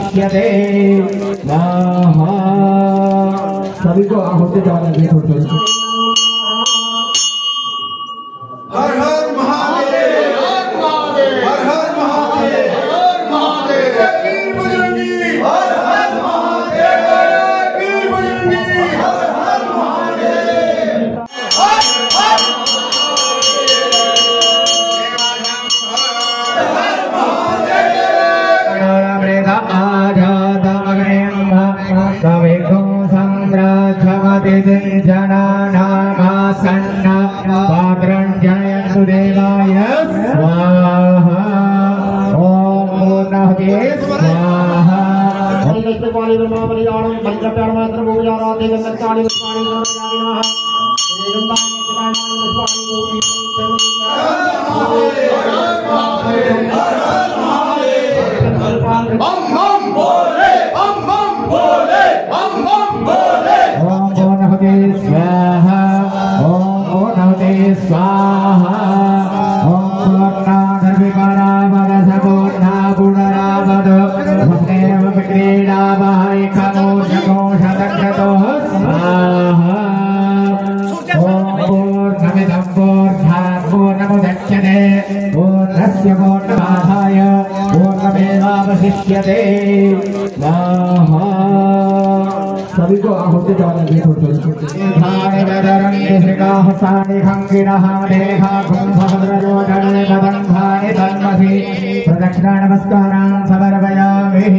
वशिष्यते स्वाहा। सभी को आहुति डालना भी थोड़ी हर हर महादेव, हर हर महादेव, हर महादेव, वीर बजरंगी, हर हर महादेव, वीर बजरंगी, हर हर महादेव, हर हर देवाय स्वाहा। ओम पूर्णाहुते स्वाहा। बम बम बोले, बम बम बोले, बम बम बोले। ओम पूर्णाहुते स्वाहा। ओम पूर्णाहुते स्वाहा। ओम पूर्णाधर्विकारावद सपूर्णा पुनरावद भक्तेव विक्रीडावहै खमोषकोषदग्रतो स्वाहा। ओम पूर्णमिदं पूर्णात् पूर्णमुदच्यते पूर्णस्य पूर्णमादाय पूर्णमेवावशिष्यते स्वाहा। सभी को आहुति डालना भी थोड़ी प्रदक्षिणा नमस्कारान् समर्पयामि।